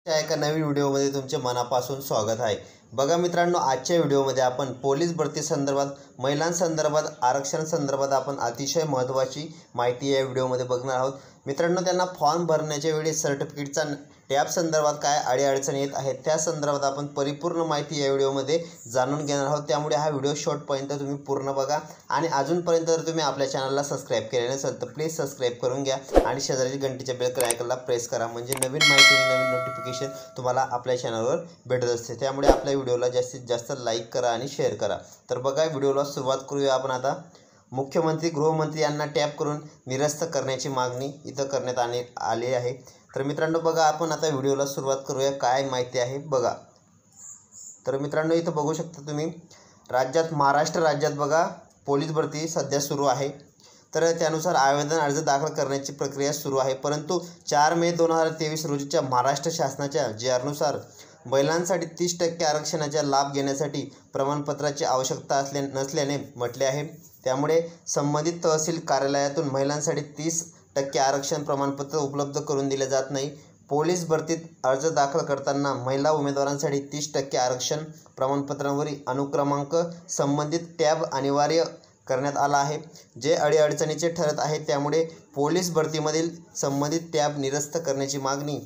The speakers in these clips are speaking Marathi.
एका नवीन व्हिडिओमध्ये तुमचे मनापासून स्वागत आहे। बघा मित्रांनो, आजच्या व्हिडिओमध्ये आपण पोलीस भरती संदर्भात, महिलांसंदर्भात, आरक्षण संदर्भात आपण अतिशय महत्त्वाची माहिती या व्हिडिओमध्ये बघणार आहोत। मित्रांनो, त्यांना फॉर्म भरण्याच्या वेळी सर्टिफिकेटचा टॅब संदर्भात काय अडीअडचणी येत आहेत त्या संदर्भात आपण परिपूर्ण माहिती या व्हिडिओमध्ये जाणून घेणार आहोत। त्यामुळे हा व्हिडिओ शेवटपर्यंत तुम्ही पूर्ण बघा आणि अजूनपर्यंत जर तुम्ही आपल्या चॅनलला सबस्क्राइब केले नसेल तर प्लीज सबस्क्राइब करून घ्या आणि शेजारी घंटीच्या बेल आयकॉनला प्रेस करा, म्हणजे नवीन माहिती नवीन नोटिफिकेशन तुम्हाला आपल्या चॅनलवर भेटत असते। त्यामुळे आपल्या व्हिडिओला जास्तीत जास्त लाईक करा आणि शेअर करा। तर बघा, व्हिडिओला सुरुवात करूया आपण आता। मुख्यमंत्री गृहमंत्री यांना टॅब करून निरस्त करण्याची मागणी इथं करण्यात आली आहे। तर मित्रांनो बघा, आपण आता व्हिडिओला सुरुवात करूया, काय माहिती आहे बघा। तर मित्रांनो, इथं बघू शकता तुम्ही, राज्यात महाराष्ट्र राज्यात बघा पोलीस भरती सध्या सुरू आहे। तर त्यानुसार आवेदन अर्ज दाखल करण्याची प्रक्रिया सुरू आहे। परंतु 4 मे 2023 रोजीच्या महाराष्ट्र शासनाच्या जी.आर.नुसार महिलांसाठी 30% आरक्षणाचा लाभ घेण्यासाठी प्रमाणपत्राची आवश्यकता नसल्याने म्हटले आहे। त्यामुळे संबंधित तहसील कार्यालयातून महिलांसाठी 30% आरक्षण प्रमाणपत्र उपलब्ध करून दिले जात नाही। पोलीस भरतीत अर्ज दाखल करताना महिला उमेदवारांसाठी 30% आरक्षण प्रमाणपत्रावरील अनुक्रमांक संबंधित टॅब अनिवार्य करण्यात आला आहे, जे अडीअडचणीचे ठरत आहे। त्यामुळे पोलीस भरतीमधील संबंधित टॅब निरस्त करण्याची मागणी,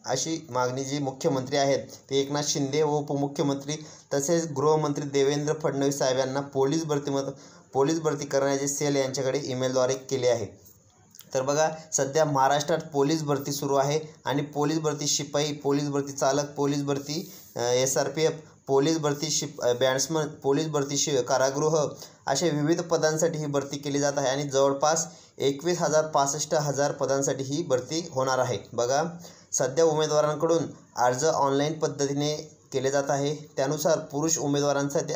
अशी मागणी जी मुख्यमंत्री आहेत ते एकनाथ शिंदे व उपमुख्यमंत्री तसेच गृहमंत्री देवेंद्र फडणवीस साहेब यांना पोलीस भरती करण्याचे सेल यांच्याकडे ईमेलद्वारे केले आहे। तर बघा, सध्या महाराष्ट्रात पोलीस भरती सुरू आहे आणि पोलीस भरती शिपाई, पोलीस भरती चालक, पोलीस भरती SRPF, पोलीस भरती बॅट्समन, पोलीस भरती कारागृह अशा विविध पदांसाठी ही भरती केली जात आहे आणि जवळपास 21,000-65,000 पदांसाठी ही भरती होणार आहे। बघा, सध्या उमेदवारांकडून अर्ज ऑनलाईन पद्धतीने केले जात आहे। त्यानुसार पुरुष उमेदवारांसाठी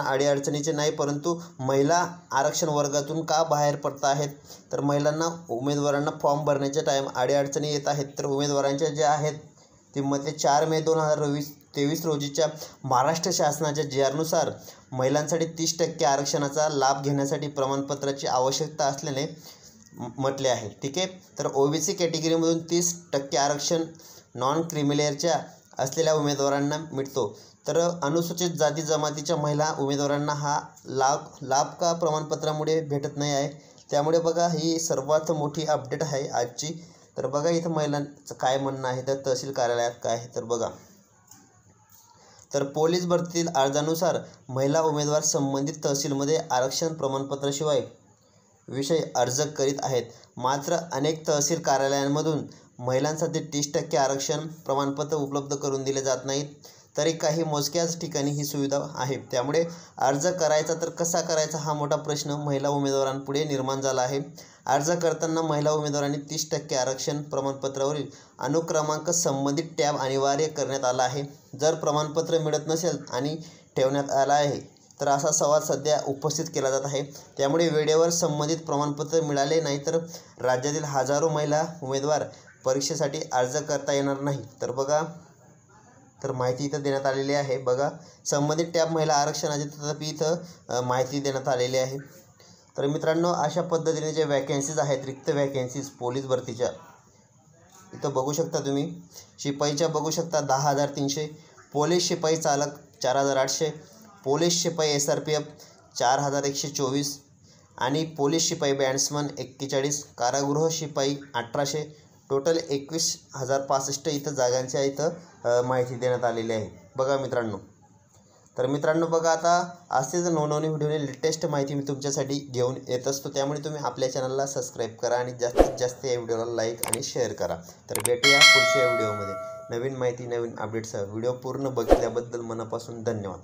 अडीअडचणीचे नाही, परंतु महिला आरक्षण वर्गातून का बाहेर पडत आहेत, तर उमेदवारांना फॉर्म भरण्याच्या टाईम अडीअडचणी येत आहेत। तर उमेदवारांच्या ज्या आहेत ती मध्ये 4 मे 2023 रोजीच्या महाराष्ट्र शासनाच्या जी.आर.नुसार महिलांसाठी 30% आरक्षणाचा लाभ घेण्यासाठी प्रमाणपत्राची आवश्यकता असल्याने म्हटले आहे। ठीक आहे, तर OBC कॅटेगरीमधून 30% आरक्षण नॉन क्रिमिलेअरच्या असलेल्या उमेदवारांना मिळतो। तर अनुसूचित जाती जमातीच्या महिला उमेदवारांना हा लाभ का प्रमाणपत्रामुळे भेटत नाही आहे। त्यामुळे बघा, ही सर्वात मोठी अपडेट आहे आजची। तर बघा, इथं महिलांचं काय म्हणणं आहे, तर तहसील कार्यालयात काय आहे तर बघा। तर पोलीस भरतीतील अर्जानुसार महिला उमेदवार संबंधित तहसीलमध्ये आरक्षण प्रमाणपत्राशिवाय विषय अर्ज करीत आहेत। मात्र अनेक तहसील कार्यालयांमधून महिलांसाठी 30% आरक्षण प्रमाणपत्र उपलब्ध करून दिले जात नाहीत, तरी काही मोजक्याच ठिकाणी ही सुविधा आहे। त्यामुळे अर्ज करायचा तर कसा करायचा हा मोठा प्रश्न महिला उमेदवारांपुढे निर्माण झाला आहे। अर्ज करताना महिला उमेदवारांनी 30% आरक्षण प्रमाणपत्रावरील अनुक्रमांक संबंधित टॅब अनिवार्य करण्यात आला आहे। जर प्रमाणपत्र मिळत नसेल आणि ठेवण्यात आला आहे तर असा सवाल सध्या उपस्थित केला जात आहे। त्यामुळे वेळेवर संबंधित प्रमाणपत्र मिळाले नाही तर राज्यातील हजारो महिला उमेदवार परीक्षेसाठी अर्ज करता येणार नाही। तर बघा, तर माहिती इथं देण्यात आलेली आहे। बघा, संबंधित टॅब महिला आरक्षणाची तथापि इथं माहिती देण्यात आलेली आहे। तर मित्रांनो, अशा पद्धतीने जे वॅकन्सीज आहेत, रिक्त वॅकन्सीज पोलीस भरतीच्या, इथं बघू शकता तुम्ही। शिपाईच्या बघू शकता 10,300, पोलीस शिपाई चालक 4,800, पोलीस शिपाई SRPF 4,124 आणि पोलीस शिपाई बॅट्समन 41, कारागृह शिपाई 1,800, टोटल 21,065 इथं जागांच्या इथं माहिती देण्यात आलेली आहे। बघा मित्रांनो, तर मित्रांनो बघा, आता असेच नवनवीन व्हिडिओने लेटेस्ट माहिती मी तुमच्यासाठी घेऊन येत असतो। त्यामुळे तुम्ही आपल्या चॅनलला सबस्क्राईब करा आणि जास्तीत जास्त या व्हिडिओला लाईक आणि शेअर करा। तर भेटूया पुढच्या व्हिडिओमध्ये नवीन माहिती नवीन अपडेट्ससह। व्हिडिओ पूर्ण बघितल्याबद्दल मनापासून धन्यवाद।